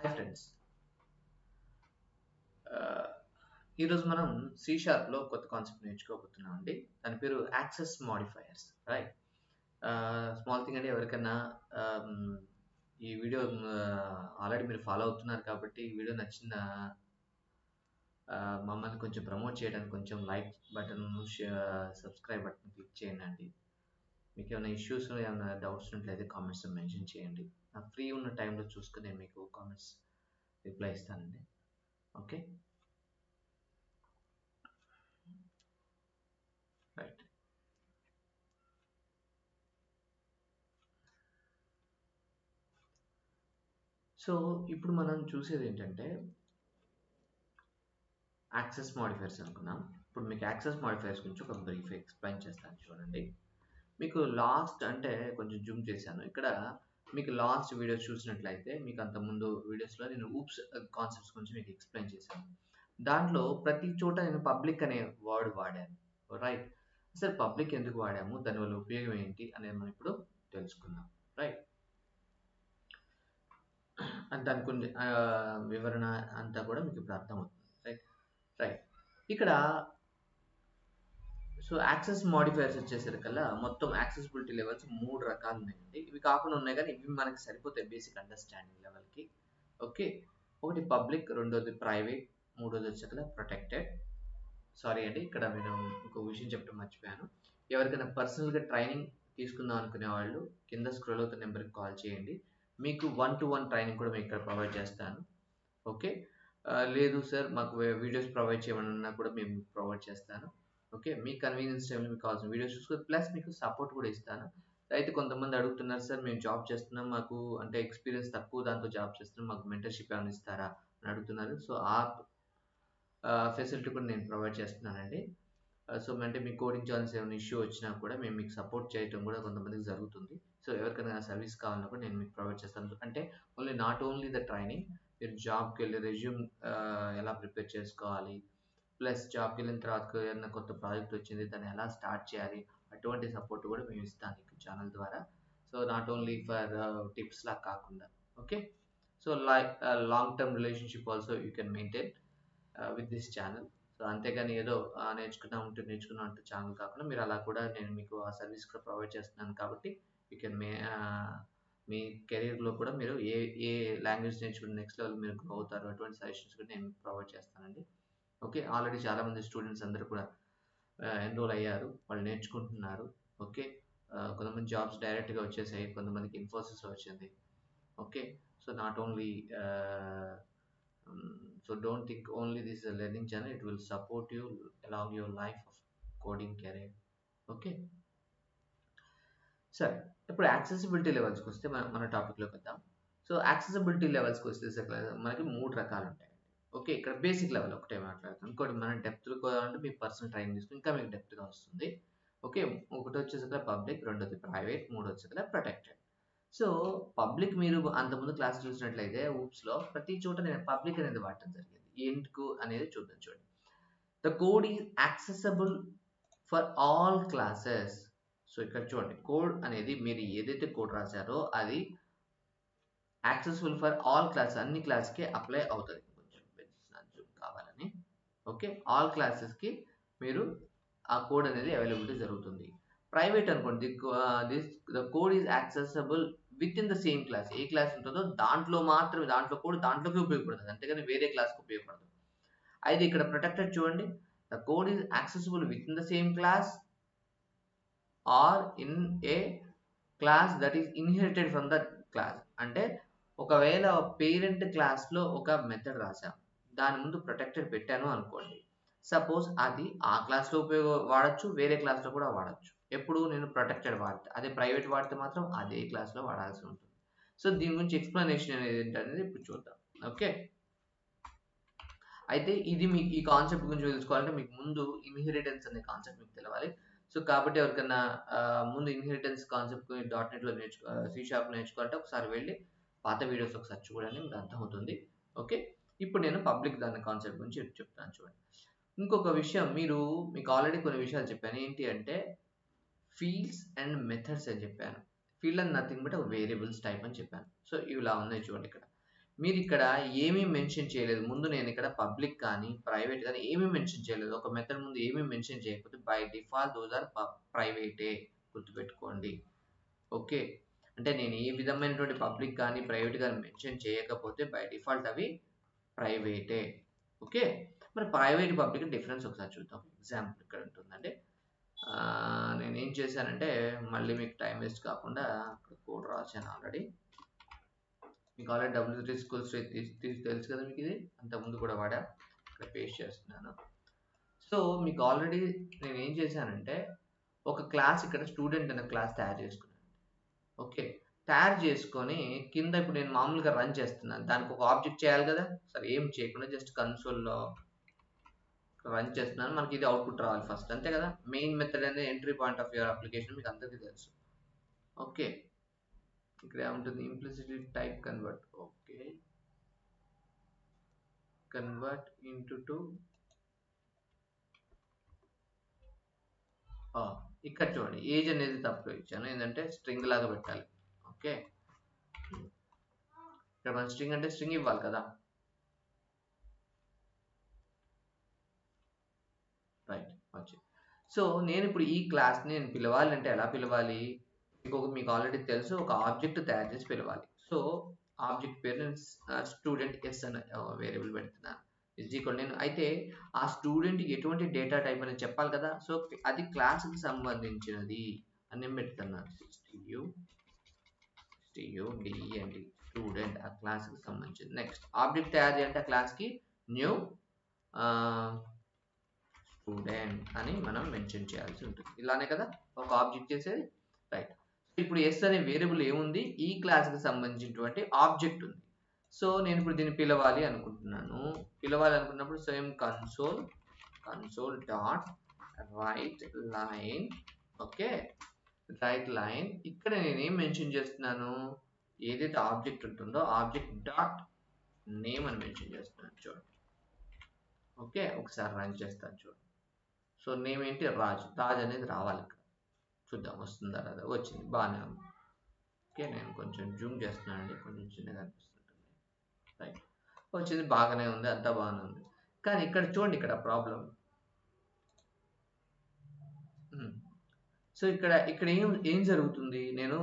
Hi friends. ఈరోజు మనం C షార్ప్లో కొత్త కాన్సెప్ట్ నేర్చుకోబోతున్నాం అండి. దాని పేరు access modifiers. Right. Small thing అండి. ఎవరికైనా ఈ వీడియో ఆల్రెడీ మీరు ఫాలో అవుతున్నారు కాబట్టి ఈ వీడియో నచ్చిన మమ్మల్ని కొంచెం ప్రమోట్ చేయడానికి కొంచెం like button, subscribe button click చేయండి అండి. మీకు ఏమైనా ఇష్యూస్, ఏమైనా డౌట్స్ ఉన్నట్లయితే కామెంట్స్లో మెన్షన్ చేయండి. నాకు ఫ్రీ ఉన్న టైంలో చూసుకుని నేను మీకు కామెంట్స్ రిప్లై ఇస్తానండి. Okay, right. సో ఇప్పుడు మనం చూసేది ఏంటంటే యాక్సెస్ మాడిఫైయర్స్ అనుకున్నాం. ఇప్పుడు మీకు యాక్సెస్ మాడిఫైయర్స్ గురించి ఒక బ్రీఫ్ ఎక్స్ప్లెయిన్ చేస్తాను చూడండి. మీకు లాస్ట్ అంటే కొంచెం జూమ్ చేశాను. ఇక్కడ మీకు లాస్ట్ వీడియోస్ చూసినట్లయితే మీకు అంతకుముందు వీడియోస్లో నేను ఊప్స్ కాన్సెప్ట్స్ గురించి మీకు ఎక్స్ప్లెయిన్ చేశాను. దాంట్లో ప్రతి చోట నేను పబ్లిక్ అనే వర్డ్ వాడాను. రైట్. అసలు పబ్లిక్ ఎందుకు వాడాము, దానివల్ల ఉపయోగం ఏంటి అనేది మనం ఇప్పుడు తెలుసుకుందాం. రైట్. దాని కొన్ని వివరణ అంతా కూడా మీకు ఇప్పుడు అర్థమవుతుంది. రైట్ రైట్ ఇక్కడ సో యాక్సెస్ మాడిఫైయర్స్ వచ్చేసరికల్లా మొత్తం యాక్సెసిబిలిటీ లెవెల్స్ 3 రకాలు ఉన్నాయండి. ఇవి కాకుండా ఉన్నాయి కానీ ఇవి మనకి సరిపోతాయి బేసిక్ అండర్స్టాండింగ్ లెవెల్కి. ఓకే, ఒకటి పబ్లిక్, రెండోది ప్రైవేట్, మూడోది వచ్చేసరికి ప్రొటెక్టెడ్. సారీ అండి, ఇక్కడ నేను ఇంకో విషయం చెప్పడం మర్చిపోయాను. ఎవరికైనా పర్సనల్గా ట్రైనింగ్ తీసుకుందాం అనుకునే వాళ్ళు కింద స్క్రోల్ అవుతున్న నెంబర్కి కాల్ చేయండి. మీకు 1-to-1 ట్రైనింగ్ కూడా మేము ఇక్కడ ప్రొవైడ్ చేస్తాను. ఓకే, లేదు సార్ మాకు వీడియోస్ ప్రొవైడ్ చేయమన్నా కూడా మేము ప్రొవైడ్ చేస్తాను. ఓకే, మీ కన్వీనియన్స్ టైంలో మీకు కావాల్సిన వీడియోస్ చూసుకొని ప్లస్ మీకు సపోర్ట్ కూడా ఇస్తాను. అయితే కొంతమంది అడుగుతున్నారు, సార్ మేము జాబ్ చేస్తున్నాం, మాకు అంటే ఎక్స్పీరియన్స్ తక్కువ దాంతో జాబ్ చేస్తున్నాం, మాకు మెంటర్షిప్ ఏమైనా ఇస్తారా అని అడుగుతున్నారు. సో ఆ ఫెసిలిటీ కూడా నేను ప్రొవైడ్ చేస్తున్నానండి. సో అంటే మీ కోడింగ్ ఛాన్స్ ఏమైనా ఇష్యూ వచ్చినా కూడా మేము మీకు సపోర్ట్ చేయడం కూడా కొంతమందికి జరుగుతుంది. సో ఎవరికైనా సర్వీస్ కావాలన్నా కూడా నేను మీకు ప్రొవైడ్ చేస్తాను. అంటే నాట్ ఓన్లీ ద ట్రైనింగ్, మీరు జాబ్కి వెళ్ళి రెజ్యూమ్ ఎలా ప్రిపేర్ చేసుకోవాలి, ప్లస్ జాబ్కి వెళ్ళిన తర్వాత ఏదైనా కొత్త ప్రాజెక్ట్ వచ్చింది దాన్ని ఎలా స్టార్ట్ చేయాలి, అటువంటి సపోర్ట్ కూడా మేము ఇస్తాను ఈ ఛానల్ ద్వారా. So not only for tips లా కాకుండా. Okay, so like long term relationship also you can maintain with this channel. So అంతేగాని ఏదో నేర్చుకున్నా ఉంటే ఛానల్ కాకుండా మీరు అలా కూడా నేను మీకు ఆ సర్వీస్ కూడా ప్రొవైడ్ చేస్తున్నాను కాబట్టి యూ కెన్ మీ కెరీర్లో కూడా మీరు ఏ ఏ లాంగ్వేజ్ నేర్చుకుని నెక్స్ట్ లెవెల్ మీరు గ్రో అవుతారు, అటువంటి సజెషన్స్ కూడా నేను ప్రొవైడ్ చేస్తానండి. ఓకే, ఆల్రెడీ చాలామంది స్టూడెంట్స్ అందరూ కూడా ఎన్రోల్ అయ్యారు, వాళ్ళు నేర్చుకుంటున్నారు. ఓకే, కొంతమంది జాబ్స్ డైరెక్ట్గా వచ్చేసాయి, కొంతమందికి ఇన్ఫోసిస్ వచ్చింది. Okay, so not only so don't think only this is a learning channel, it will support you along your life of coding career. Okay, సరే. ఇప్పుడు యాక్సెసిబిలిటీ లెవెల్స్కి వస్తే మన టాపిక్లోకి వద్దాం. సో యాక్సెసిబిలిటీ లెవెల్స్కి వస్తే మనకి 3 రకాలు ఉంటాయండి. ఓకే, ఇక్కడ బేసిక్ లెవెల్ ఒకటే మాట్లాడుతాం. ఇంకోటి మనం డెప్త్కి పోవాలంటే మీ పర్సనల్ ట్రైనింగ్ తీసుకుని ఇంకా మీకు డెప్త్గా వస్తుంది. ఓకే, ఒకటి వచ్చేసరికి పబ్లిక్, రెండోది ప్రైవేట్, మూడోది వచ్చేసరికి ప్రొటెక్టెడ్. సో పబ్లిక్ మీరు అంతకుముందు క్లాస్ చూసినట్లయితే ఊప్స్లో ప్రతి చోట నేను పబ్లిక్ అనేది వాడటం జరిగింది. ఎందుకు అనేది చూద్దాం. చూడండి, the code is accessible for all classes. So ఇక్కడ చూడండి, కోడ్ అనేది మీరు ఏదైతే కోడ్ రాశారో అది యాక్సెసిబుల్ ఫర్ ఆల్ క్లాస్, అన్ని క్లాస్కి అప్లై అవుతుంది. కొంచెం కావాలని. ఓకే, ఆల్ క్లాసెస్కి మీరు ఆ కోడ్ అనేది అవైలబిలిటీ జరుగుతుంది. ప్రైవేట్ అనుకోండి, the code is accessible with in the same class. A class ఉంటుందో దాంట్లో మాత్రమే, దాంట్లో కోడ్ దాంట్లోకి ఉపయోగపడుతుంది, అంతేగాని వేరే క్లాస్కి ఉపయోగపడదు. అయితే ఇక్కడ ప్రొటెక్టెడ్ చూడండి, the code is accessible within the same class or in a class that is inherited from the class. అంటే ఒకవేళ పేరెంట్ క్లాస్లో ఒక మెథడ్ రాసాం, దాని ముందు ప్రొటెక్టెడ్ పెట్టాను అనుకోండి, సపోజ్ అది ఆ క్లాస్లో వాడచ్చు, వేరే క్లాస్లో కూడా వాడచ్చు. ఎప్పుడు నేను ప్రొటెక్టెడ్ వాడితే, అదే ప్రైవేట్ వాడితే మాత్రం అదే క్లాస్లో వాడాల్సి ఉంటుంది. సో దీని గురించి ఎక్స్ప్లెనేషన్ అనేది ఏంటనేది ఇప్పుడు చూద్దాం. ఓకే, అయితే ఇది మీకు ఈ కాన్సెప్ట్ గురించి తెలుసుకోవాలంటే మీకు ముందు ఇన్హెరిటెన్స్ అనే కాన్సెప్ట్ మీకు తెలవాలి. సో కాబట్టి ఎవరికైనా ముందు ఇన్హెరిటెన్స్ కాన్సెప్ట్ .NETలో సి షార్ప్ నేర్చుకోవాలంటే ఒకసారి వెళ్ళి పాత వీడియోస్ ఒకసారి చూడండి, మీకు అర్థమవుతుంది. ఓకే, ఇప్పుడు నేను పబ్లిక్ దాని కాన్సెప్ట్ గురించి చెప్తాను. చూడండి, ఇంకొక విషయం మీకు ఆల్రెడీ కొన్ని విషయాలు చెప్పాను. ఏంటి అంటే ఫీల్డ్స్ అండ్ మెథడ్స్ అని చెప్పాను. ఫీల్డ్ అని నథింగ్ బట్ వేరియబుల్స్ టైప్ అని చెప్పాను. సో ఇలా ఉన్నాయి చూడండి. ఇక్కడ మీరు ఇక్కడ ఏమీ మెన్షన్ చేయలేదు. ముందు నేను ఇక్కడ పబ్లిక్ కానీ ప్రైవేట్ కానీ ఏమీ మెన్షన్ చేయలేదు. ఒక మెథడ్ ముందు ఏమీ మెన్షన్ చేయకపోతే బై డిఫాల్ట్ దోస్ ఆర్ ప్రైవేటే, గుర్తుపెట్టుకోండి. ఓకే, అంటే నేను ఏ విధమైనటువంటి పబ్లిక్ కానీ ప్రైవేట్ కానీ మెన్షన్ చేయకపోతే బై డిఫాల్ట్ అవి ప్రైవేటే. ఓకే, మరి ప్రైవేట్ పబ్లిక్ డిఫరెన్స్ ఒకసారి చూద్దాం. ఎగ్జాంపుల్ ఇక్కడ ఉంటుందంటే నేను ఏం చేశానంటే మళ్ళీ మీకు టైం వేస్ట్ కాకుండా అక్కడ కోడ్ రాశాను ఆల్రెడీ. మీకు ఆల్రెడీ W3 స్కూల్స్ తెలుసు కదా మీకు, ఇది అంతకుముందు కూడా వాడా, ఇక్కడ పేస్ట్ చేస్తున్నాను. సో మీకు ఆల్రెడీ నేను ఏం చేశానంటే ఒక క్లాస్ ఇక్కడ స్టూడెంట్ అనే క్లాస్ తయారు చేసుకున్నాను. ఓకే, తయారు చేసుకొని కింద ఇప్పుడు నేను మామూలుగా రన్ చేస్తున్నాను, దానికి ఒక ఆబ్జెక్ట్ చేయాలి కదా. సరే ఏం చేయకుండా జస్ట్ కన్సోల్లో రన్ చేస్తున్నాను, మనకి ఇది అవుట్పుట్ రావాలి ఫస్ట్, అంతే కదా. మెయిన్ మెథడ్ అనేది entry point of your application, మీకు అందరికీ తెలుసు. ఓకే, ఇక్కడ ఏముంటుంది, implicitly type convert. Okay, convert into to, ఇక్కడ చూడండి ఏజ్ అనేది తప్పు ఇచ్చాను, ఏంటంటే స్ట్రింగ్ లాగా పెట్టాలి. ఓకే, ఇక్కడ మన స్ట్రింగ్ అంటే స్ట్రింగ్ ఇవ్వాలి కదా. రైట్, వచ్చి సో నేను ఇప్పుడు ఈ క్లాస్ నేను పిలవాలి అంటే ఎలా పిలవాలి, మీకు ఆల్రెడీ తెలుసు, ఒక ఆబ్జెక్ట్ తయారు చేసి పిలవాలి. సో ఆబ్జెక్ట్ పేరు స్టూడెంట్ ఎస్ అని వేరియబుల్ పెడుతున్నాను. నేను అయితే ఆ స్టూడెంట్కి ఎటువంటి డేటా టైప్ అని చెప్పాలి కదా. సో అది క్లాస్కి సంబంధించినది అని నేను పెడుతున్నాను. స్టూడెంట్, స్టూడెంట్ ఆ క్లాస్కి సంబంధించింది. నెక్స్ట్ ఆబ్జెక్ట్ తయారు చేయాలంటే ఆ క్లాస్కి న్యూ స్టూడెంట్ అని మనం మెన్షన్ చేయాల్సి ఉంటుంది. ఇలానే కదా ఒక ఆబ్జెక్ట్ చేసేది. రైట్, ఇప్పుడు ఎస్ అనే వేరియబుల్ ఏముంది, ఈ క్లాస్కి సంబంధించినటువంటి ఆబ్జెక్ట్ ఉంది. సో నేను ఇప్పుడు దీన్ని పిలవాలి అనుకున్నప్పుడు same console dot right line. Okay, right line, ఇక్కడ నేను ఏం మెన్షన్ చేస్తున్నాను, ఏదైతే ఆబ్జెక్ట్ ఉంటుందో ఆబ్జెక్ట్ డాట్ నేమ్ అని మెన్షన్ చేస్తున్నాను. చూడండి, ఓకే ఒకసారి రన్ చేస్తాను చూడండి. సో నేమ్ ఏంటి, రాజ్ అనేది రావాలి. ఇక్కడ చూద్దాం వస్తుందా రాదా. వచ్చింది, బాగానే ఉంది. ఓకే, నేను కొంచెం జూమ్ చేస్తున్నానండి, కొంచెం చిన్నగా అనిపిస్తుంటుంది. రైట్, వచ్చింది, బాగానే ఉంది, అంతా బాగానే ఉంది. కానీ ఇక్కడ చూడండి, ఇక్కడ ప్రాబ్లం. సో ఇక్కడ ఏం జరుగుతుంది, నేను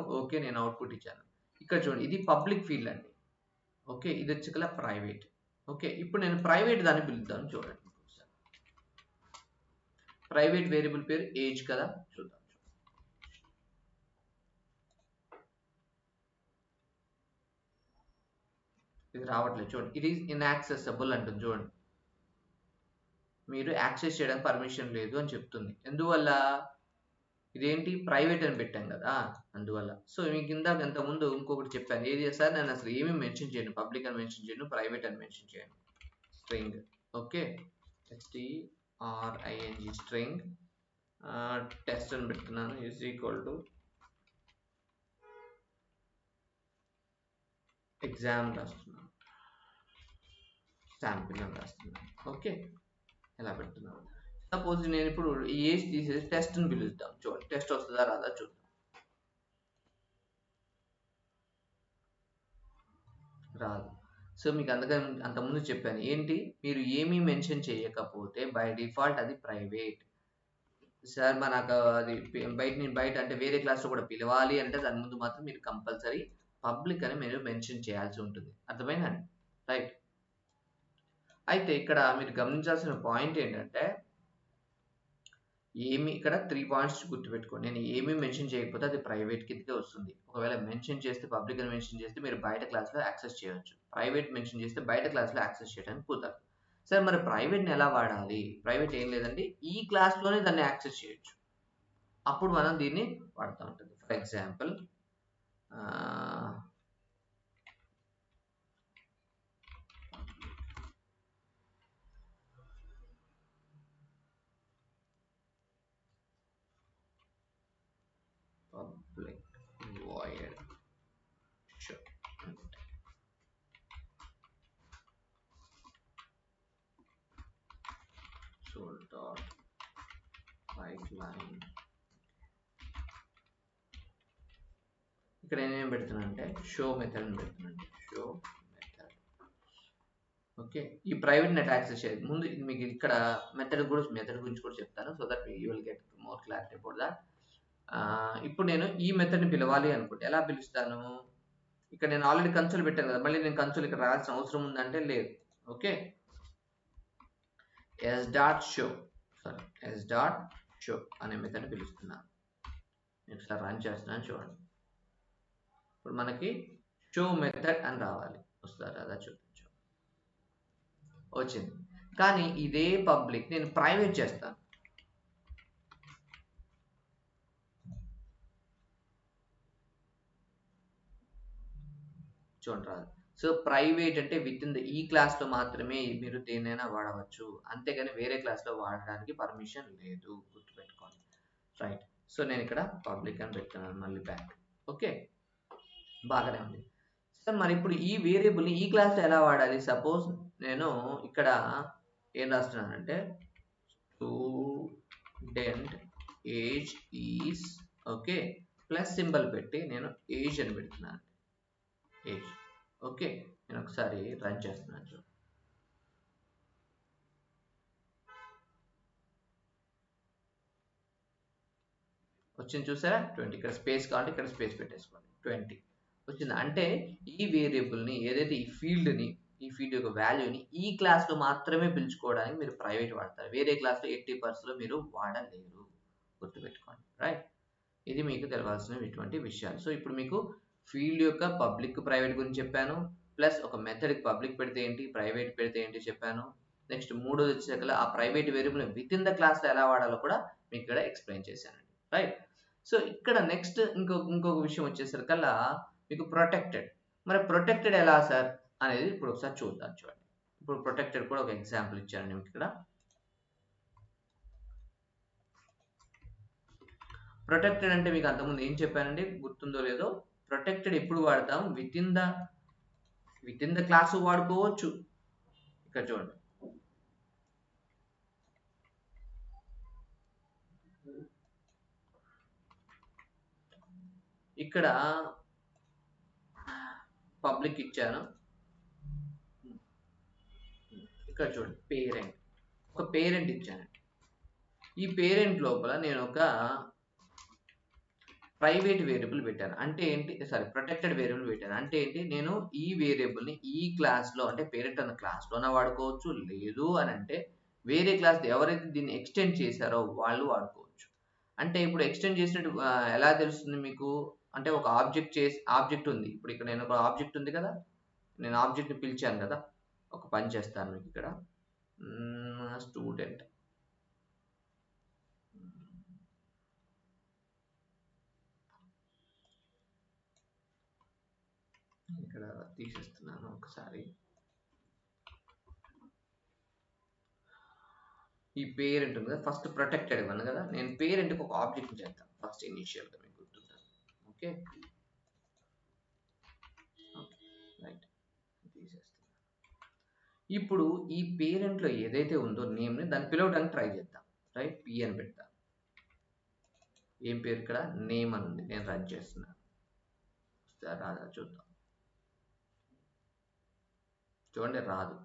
అవుట్పుట్ ఇచ్చాను. ఇక్కడ చూడండి, ఇది పబ్లిక్ ఫీల్డ్ అండి. ఓకే, ఇది వచ్చి ప్రైవేట్. ఓకే, ఇప్పుడు నేను ప్రైవేట్ దాన్ని పిలుద్దాం. చూడండి, ప్రైవేట్ వేరియబుల్ పేరు ఏజ్ కదా. చూద్దాం, ఇది రావట్లేదు. చూడండి, ఇట్ ఈస్ ఇన్యాక్సెసిబుల్ అంటుంది. చూడండి, మీరు యాక్సెస్ చేయడానికి పర్మిషన్ లేదు అని చెప్తుంది. ఎందువల్ల, ఇదేంటి ప్రైవేట్ అని పెట్టాం కదా, అందువల్ల. సో మీ కింద ఇంతకుముందు ఇంకొకటి చెప్పాను, ఏది సార్ నేను అసలు ఏమీ మెన్షన్ చేయను, పబ్లిక్ అని మెన్షన్ చేయను, ప్రైవేట్ అని మెన్షన్ చేయను, string. Okay, string string test అని పెడుతున్నాను, ఈజ్ ఈక్వల్ టు ఎగ్జామ్ రాస్తున్నాను, శాంపిల్ అని రాస్తున్నాను. ఓకే, ఎలా పెడుతున్నాను. సపోజ్ నేను ఇప్పుడు ఈ ఏజ్ తీసేసి టెస్ట్ అని పిలుస్తాం. చూడండి, టెస్ట్ వస్తుందా రాదా చూద్దాం. రాదు. సో మీకు అంతకుముందు చెప్పాను ఏంటి, మీరు ఏమీ మెన్షన్ చేయకపోతే బై డిఫాల్ట్ అది ప్రైవేట్. సార్ నాకు అది బయట అంటే వేరే క్లాస్లో కూడా పిలవాలి అంటే దాని ముందు మాత్రం మీరు కంపల్సరీ పబ్లిక్ అని మీరు మెన్షన్ చేయాల్సి ఉంటుంది. అర్థమైందండి. రైట్, అయితే ఇక్కడ మీరు గమనించాల్సిన పాయింట్ ఏంటంటే ఇక్కడ 3 పాయింట్స్ గుర్తుపెట్టుకోండి. నేను ఏమీ మెన్షన్ చేయకపోతే అది ప్రైవేట్ కిందకే వస్తుంది. ఒకవేళ మెన్షన్ చేస్తే పబ్లిక్ అని మెన్షన్ చేస్తే మీరు బయట క్లాస్లో యాక్సెస్ చేయవచ్చు. ప్రైవేట్ మెన్షన్ చేస్తే బయట క్లాస్లో యాక్సెస్ చేయడానికి కుదరదు. సరే మరి ప్రైవేట్ని ఎలా వాడాలి, ప్రైవేట్ ఏం లేదండి, ఈ క్లాస్లోనే దాన్ని యాక్సెస్ చేయొచ్చు, అప్పుడు మనం దీన్ని వాడుతూ ఉంటుంది. For example public void show dot right line. ఇక్కడ నేనేం పెడుతున్నా అంటే షో మెథడ్ అని పెడుతున్నాను. షో మెథడ్ ఓకే, ఈ ప్రైవేట్ నెట్ యాక్సెస్ చేయదు. ముందు మీకు ఇక్కడ మెథడ్ గురించి కూడా చెప్తాను, so that you will get more clarity about that. ఇప్పుడు నేను ఈ మెథడ్ని పిలవాలి అనుకుంటే ఎలా పిలుస్తాను? ఇక్కడ నేను ఆల్రెడీ కన్సోల్ పెట్టాను కదా, మళ్ళీ నేను కన్సోల్ ఇక్కడ రాయాల్సిన అవసరం ఉందంటే లేదు. ఓకే, s.show అనే మెథడ్ పిలుస్తున్నాను. ఒకసారి రన్ చేస్తున్నాను చూడండి. ఇప్పుడు మనకి షో మెథడ్ అని రావాలి, వస్తారు అదా చూపించు, వచ్చింది. కానీ ఇదే పబ్లిక్ నేను ప్రైవేట్ చేస్తాను. చూడండి రాదు. సో ప్రైవేట్ అంటే విత్ ఇన్ ద ఈ క్లాస్లో మాత్రమే మీరు దేనైనా వాడవచ్చు, అంతేగాని వేరే క్లాస్లో వాడడానికి పర్మిషన్ లేదు, గుర్తుపెట్టుకోండి. రైట్, సో నేను ఇక్కడ పబ్లిక్ అని పెడుతున్నాను, మళ్ళీ బ్యాక్. ఓకే, బాగానే ఉంది సార్. మరి ఇప్పుడు ఈ వేరియబుల్ని ఈ క్లాస్లో ఎలా వాడాలి? సపోజ్ నేను ఇక్కడ ఏం రాస్తున్నానంటే student age is, okay, plus symbol పెట్టి నేను ఏజ్ అని పెడుతున్నాను, ఏజ్. ఓకే, నేను ఒకసారి రన్ చేస్తున్నాను చూడండి. వచ్చింది చూసారా 20. ఇక్కడ స్పేస్ కావాలంటే ఇక్కడ స్పేస్ పెట్టేసుకోండి, 20 వచ్చింది. అంటే ఈ వేరియబుల్ని ఏదైతే ఈ ఫీల్డ్ యొక్క వాల్యూని ఈ క్లాస్లో మాత్రమే పిలుచుకోవడానికి మీరు ప్రైవేట్ వాడతారు, వేరే క్లాస్లో 80% మీరు వాడలేరు, గుర్తుపెట్టుకోండి. రైట్, ఇది మీకు తెలవాల్సిన ఇటువంటి విషయాలు. సో ఇప్పుడు మీకు ఫీల్డ్ యొక్క పబ్లిక్ ప్రైవేట్ గురించి చెప్పాను, ప్లస్ ఒక మెథడ్కి పబ్లిక్ పెడితే ఏంటి, ప్రైవేట్ పెడితే ఏంటి చెప్పాను. నెక్స్ట్ మూడోది వచ్చేసరికి ఆ private variable with in the క్లాస్లో ఎలా వాడాలో కూడా మీకు ఇక్కడ ఎక్స్ప్లెయిన్ చేశానండి. రైట్, సో ఇక్కడ నెక్స్ట్ ఇంకొక విషయం వచ్చేసరికల్లా మీకు ప్రొటెక్టెడ్. మరి ప్రొటెక్టెడ్ ఎలా సార్ అనేది ఇప్పుడు ఒకసారి చూద్దాం. చూడండి, ఇప్పుడు ప్రొటెక్టెడ్ కూడా ఒక ఎగ్జాంపుల్ ఇచ్చాను మీకు ఇక్కడ. ప్రొటెక్టెడ్ అంటే మీకు అంతకుముందు ఏం చెప్పానండి, గుర్తుందో లేదో. ప్రొటెక్టెడ్ ఎప్పుడు వాడతాం? విత్ ఇన్ ద క్లాస్ వాడుకోవచ్చు. ఇక్కడ చూడండి, ఇక్కడ పబ్లిక్ ఇచ్చాను. ఇక్కడ చూడండి, పేరెంట్, ఒక పేరెంట్ ఇచ్చాను. ఈ పేరెంట్ లోపల నేను ఒక ప్రైవేట్ వేరియబుల్ పెట్టాను. అంటే ఏంటి, సారీ, ప్రొటెక్టెడ్ వేరియబుల్ పెట్టాను. అంటే ఏంటి, నేను ఈ వేరియబుల్ని ఈ క్లాస్లో అంటే పేరెంట్ అన్న క్లాస్లోనే వాడుకోవచ్చు, లేదు అని అంటే వేరే క్లాస్ ఎవరైతే దీన్ని ఎక్స్టెండ్ చేశారో వాళ్ళు వాడుకోవచ్చు. అంటే ఇప్పుడు ఎక్స్టెండ్ చేసినట్టు ఎలా తెలుస్తుంది మీకు అంటే, ఒక ఆబ్జెక్ట్ ఉంది. ఇప్పుడు ఇక్కడ నేను ఒక ఆబ్జెక్ట్ ఉంది కదా, నేను ఆబ్జెక్ట్ని పిలిచాను కదా, ఒక పని చేస్తాను మీకు ఇక్కడ. స్టూడెంట్, ఇక్కడ తీసేస్తున్నాను ఒకసారి. ఈ పేరెంట్ ఉంది కదా, ఫస్ట్ ప్రొటెక్టెడ్ ఇవ్వను కదా, నేను పేరెంట్కి ఒక ఆబ్జెక్ట్ చేస్తాను ఫస్ట్ ఇనిషియల్గా, మీకు గుర్తుంటుంది. ఓకే, రైట్, తీసేస్తాను. ఇప్పుడు ఈ పేరెంట్లో ఏదైతే ఉందో నేమ్ని దాన్ని పిలవడానికి ట్రై చేద్దాం. రైట్, పి అని పెడతాను. ఏం పేరు ఇక్కడ, నేమ్ అని ఉంది, నేను రన్ చేస్తున్నాను. రాదా చూద్దాం. చూడండి రాదు,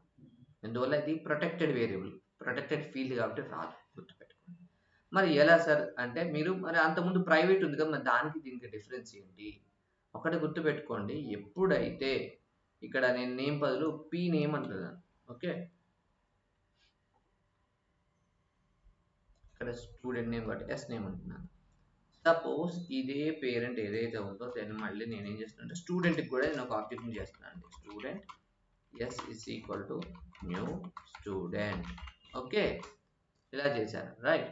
ఎందువల్ల ఇది ప్రొటెక్టెడ్ వేరియబుల్, ప్రొటెక్టెడ్ ఫీల్డ్ కాబట్టి రాదు, గుర్తుపెట్టుకోండి. మరి ఎలా సార్ అంటే, మీరు మరి అంతకుముందు ప్రైవేట్ ఉంది కదా, మరి దానికి దీనికి డిఫరెన్స్ ఏంటి? ఒకటి గుర్తుపెట్టుకోండి, ఎప్పుడైతే ఇక్కడ నేను నేమ్ బదులు పి నేమ్ అంటున్నాను, ఓకే, ఇక్కడ స్టూడెంట్ నేమ్ కాబట్టి ఎస్ నేమ్ అంటున్నాను. సపోజ్ ఇదే పేరెంట్ ఏదైతే ఉందో దాన్ని మళ్ళీ నేను ఏం చేస్తున్నాను, స్టూడెంట్కి కూడా నేను ఒక ఆబ్జెక్ట్ చేస్తున్నాను, student s is equal to new student. Okay, ఇలా చేశాను. రైట్,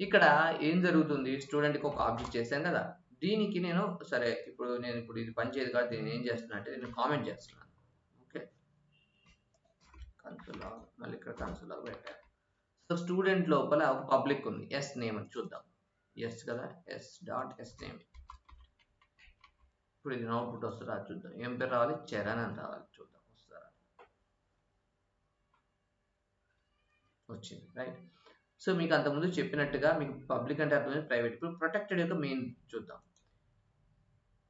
ఇక్కడ ఏం జరుగుతుంది, స్టూడెంట్కి ఒక ఆబ్జెక్ట్ చేశాను కదా, దీనికి నేను సరే ఇప్పుడు ఇది పని చేయదు కాబట్టి నేను ఏం చేస్తున్నా అంటే నేను కామెంట్ చేస్తున్నాను. ఓకే, కన్సోల్ లాగ్, మళ్ళీ ఇక్కడ కన్సోల్ లాగ్ పెట్టాను. సో స్టూడెంట్ లోపల ఒక పబ్లిక్ ఉంది, ఎస్ నేమ్ అని చూద్దాం. ఎస్ కదా, ఎస్ డాట్ ఎస్ నేమ్. ఇప్పుడు ఇది అవుట్పుట్ వస్తుందా చూద్దాం. ఏం పేరు రావాలి, చరణ్ అని రావాలి, చూద్దాం వస్తుందా. వచ్చింది. రైట్, సో మీకు అంతకుముందు చెప్పినట్టుగా మీకు పబ్లిక్ అంటే అర్థమైంది, ప్రైవేట్. ఇప్పుడు ప్రొటెక్టెడ్ యొక్క మెయిన్ చూద్దాం.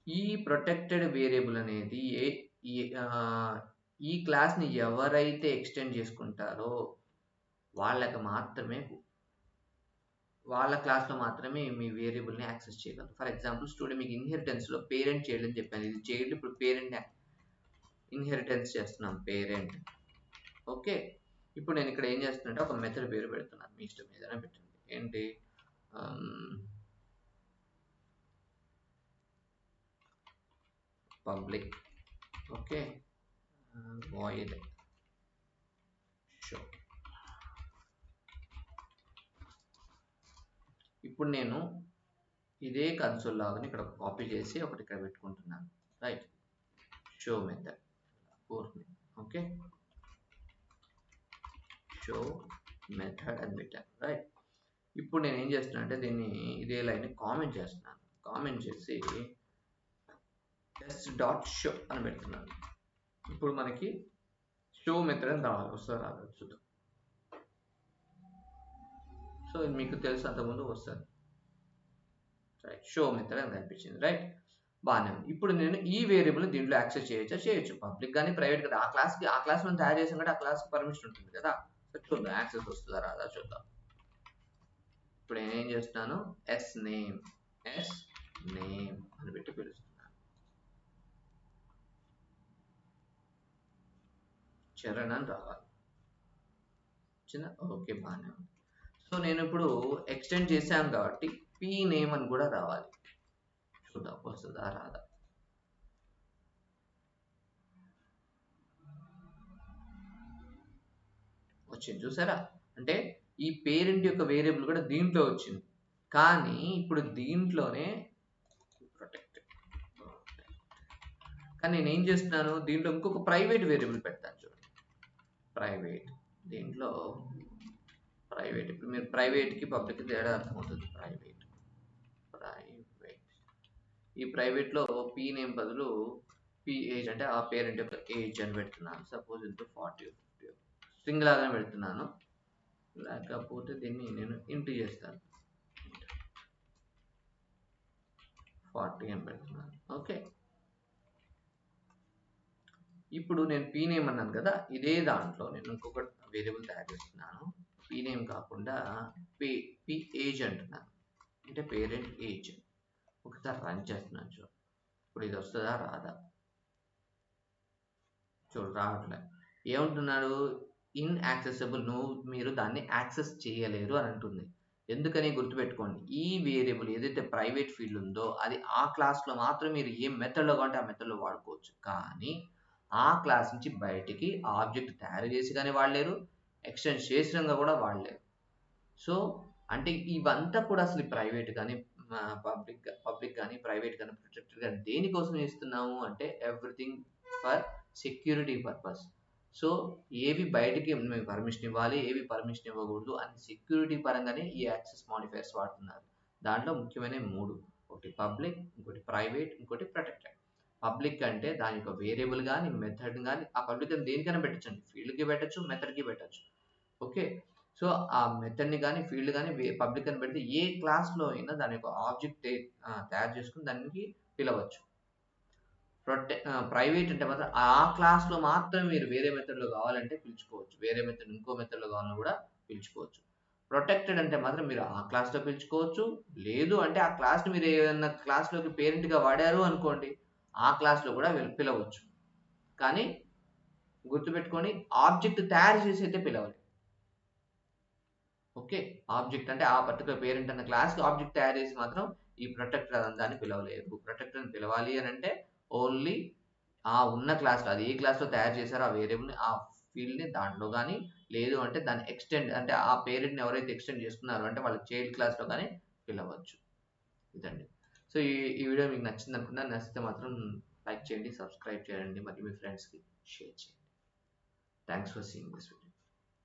ఈ ప్రొటెక్టెడ్ వేరియబుల్ అనేది ఈ క్లాస్ని ఎవరైతే ఎక్స్టెండ్ చేసుకుంటారో వాళ్ళకి మాత్రమే, వాళ్ళ క్లాస్లో మాత్రమే మీ వేరియబుల్ని యాక్సెస్ చేయగలరు. ఫర్ ఎగ్జాంపుల్ స్టూడెంట్ మీకు ఇన్హెరిటెన్స్లో పేరెంట్ చైల్డ్ అని చెప్పాను, ఇది చైల్డ్, ఇప్పుడు పేరెంట్ ఇన్హెరిటెన్స్ చేస్తున్నాం పేరెంట్. ఓకే, ఇప్పుడు నేను ఇక్కడ ఏం చేస్తున్నట్టే ఒక మెథడ్ పేరు పెడుతున్నాను, మీ ఇష్టం ఏదైనా పెట్టండి. ఏంటి, పబ్లిక్, ఓకే, void show. ఇప్పుడు నేను ఇదే కన్సోల్ లాగాని ఇక్కడ కాపీ చేసి ఒకటి ఇక్కడ పెట్టుకుంటున్నాను, right. Show method okay, show method అని పెట్టాను, రైట్. ఇప్పుడు నేను ఏం చేస్తున్నా అంటే దీన్ని ఇదే లైన్ కామెంట్ చేస్తున్నాను, కామెంట్ చేసి s.show అని పెడుతున్నాను. ఇప్పుడు మనకి షో మెథడ్ అని రావాలి, వస్తుంది రావాలి చూద్దాం. సో ఇది మీకు తెలుసు, అంతకుముందు వస్తుంది, రైట్. షో మెథడ్ అని కనిపించింది, రైట్. బాగానే ఉంది. ఇప్పుడు నేను ఈ వేరియబుల్ దీంట్లో యాక్సెస్ చేయొచ్చు, పబ్లిక్ కానీ ప్రైవేట్ కదా. ఆ క్లాస్ మనం తయారు చేసాం కాబట్టి ఆ క్లాస్కి పర్మిషన్ ఉంటుంది కదా. సో చూద్దాం యాక్సెస్ వస్తుందా రాదా చూద్దాం. ఇప్పుడు నేను ఏం చేస్తున్నాను, ఎస్ నేమ్ అని పెట్టి పిలుస్తున్నాను. చరణ్ అని రావాలి, చిన్న ఓకే, బాగానే ఉంది. సో నేను ఇప్పుడు ఎక్స్టెండ్ చేశాను కాబట్టి పీ నేమ్ అని కూడా రావాలి, చూద్దాం వస్తుందా రాదా. వచ్చింది చూసారా, అంటే ఈ పేరెంట్ యొక్క వేరియబుల్ కూడా దీంట్లో వచ్చింది, కానీ ఇప్పుడు దీంట్లోనే ప్రొటెక్టెడ్. కానీ నేను ఏం చేస్తున్నాను, దీంట్లో ఇంకొక ప్రైవేట్ వేరియబుల్ పెడతాను చూడండి, ప్రైవేట్. దీంట్లో ప్రైవేట్, ఇప్పుడు మీరు ప్రైవేట్కి పబ్లిక్కి తేడా అర్థమవుతుంది. ప్రైవేట్ ఈ ప్రైవేట్లో పీ నేమ్ బదులు పీ ఏజ్ అంటే ఆ పేరెంట్ యొక్క ఏజ్ అని పెడుతున్నాను. సపోజ్ ఇంటూ 40 50 స్ట్రింగ్ లాగానే పెడుతున్నాను, లేకపోతే దీన్ని నేను ఇంటూ చేస్తాను, 40 అని పెడుతున్నాను. ఓకే, ఇప్పుడు నేను పీ నేమ్ అన్నాను కదా, ఇదే దాంట్లో నేను ఇంకొక వేరియబుల్ తయారు చేస్తున్నాను. పీ నేమ్ కాకుండా పీ ఏజ్ అంటున్నాను, అంటే పేరెంట్ ఏజ్. ఒకసారి రన్ చేస్తున్నాను చూడు, ఇప్పుడు ఇది వస్తుందా రాదా చూడు, రావట్లే. ఏమంటున్నాడు, ఇన్యాక్సెసిబుల్, మీరు దాన్ని యాక్సెస్ చేయలేరు అని అంటుంది. ఎందుకని గుర్తుపెట్టుకోండి, ఈ వేరియబుల్ ఏదైతే ప్రైవేట్ ఫీల్డ్ ఉందో అది ఆ క్లాస్లో మాత్రం మీరు ఏ మెథడ్లో కావాలంటే ఆ మెథడ్లో వాడుకోవచ్చు, కానీ ఆ క్లాస్ నుంచి బయటికి ఆబ్జెక్ట్ తయారు చేసి కానీ వాడలేరు, ఎక్స్టెండ్ చేసినాక కూడా వాడలేరు. సో అంటే ఇవంతా కూడా అసలు ప్రైవేట్ కానీ పబ్లిక్ కానీ ప్రైవేట్ కానీ ప్రొటెక్టెడ్ కానీ దేనికోసం ఇస్తున్నాము అంటే everything for security purpose. So ఏవి బయటికి మేము పర్మిషన్ ఇవ్వాలి, ఏవి పర్మిషన్ ఇవ్వకూడదు అని సెక్యూరిటీ పరంగానే ఈ యాక్సెస్ మాడిఫైయర్స్ వాడుతున్నారు. దాంట్లో ముఖ్యమైన 3, ఒకటి పబ్లిక్, ఇంకోటి ప్రైవేట్, ఇంకోటి ప్రొటెక్టెడ్. పబ్లిక్ అంటే దాని యొక్క వేరియబుల్ కానీ మెథడ్ కానీ, ఆ పబ్లిక్ అని దేనికైనా పెట్టచ్చండి, ఫీల్డ్కి పెట్టచ్చు, మెథడ్కి పెట్టచ్చు. ఓకే, సో ఆ మెథడ్ని కానీ ఫీల్డ్ కానీ పబ్లిక్ అని పెడితే ఏ క్లాస్లో అయినా దాని యొక్క ఆబ్జెక్ట్ తయారు చేసుకుని దానికి పిలవచ్చు. ప్రైవేట్ అంటే మాత్రం ఆ క్లాస్లో మాత్రం మీరు వేరే మెథడ్లో కావాలంటే పిలుచుకోవచ్చు, వేరే మెథడ్ ఇంకో మెథడ్లో కావాలని కూడా పిలుచుకోవచ్చు. ప్రొటెక్టెడ్ అంటే మాత్రం మీరు ఆ క్లాస్లో పిలుచుకోవచ్చు, లేదు అంటే ఆ క్లాస్ని మీరు ఏదైనా క్లాస్లోకి పేరెంట్గా వాడారు అనుకోండి, ఆ క్లాస్లో కూడా పిలవచ్చు. కానీ గుర్తుపెట్టుకొని ఆబ్జెక్ట్ తయారు చేసి అయితే పిలవాలి. ఓకే, ఆబ్జెక్ట్ అంటే ఆ పర్టికులర్ పేరెంట్ అన్న క్లాస్కి ఆబ్జెక్ట్ తయారు చేసి మాత్రం ఈ ప్రొటెక్టర్ దాన్ని పిలవలేదు. ప్రొటెక్టర్ని పిలవాలి అని అంటే ఓన్లీ ఆ ఉన్న క్లాస్లో, అది ఏ క్లాస్లో తయారు చేశారో ఆ వేరియబుల్ని, ఆ ఫీల్డ్ని దాంట్లో కానీ, లేదు అంటే దాన్ని ఎక్స్టెండ్ అంటే ఆ పేరెంట్ని ఎవరైతే ఎక్స్టెండ్ చేసుకున్నారో అంటే వాళ్ళ చైల్డ్ క్లాస్లో కానీ పిలవచ్చు. ఇదండి. సో ఈ వీడియో మీకు నచ్చింది అనుకున్నాను. నచ్చితే మాత్రం లైక్ చేయండి, సబ్స్క్రైబ్ చేయండి, మరియు మీ ఫ్రెండ్స్కి షేర్ చేయండి. Thanks for seeing this video.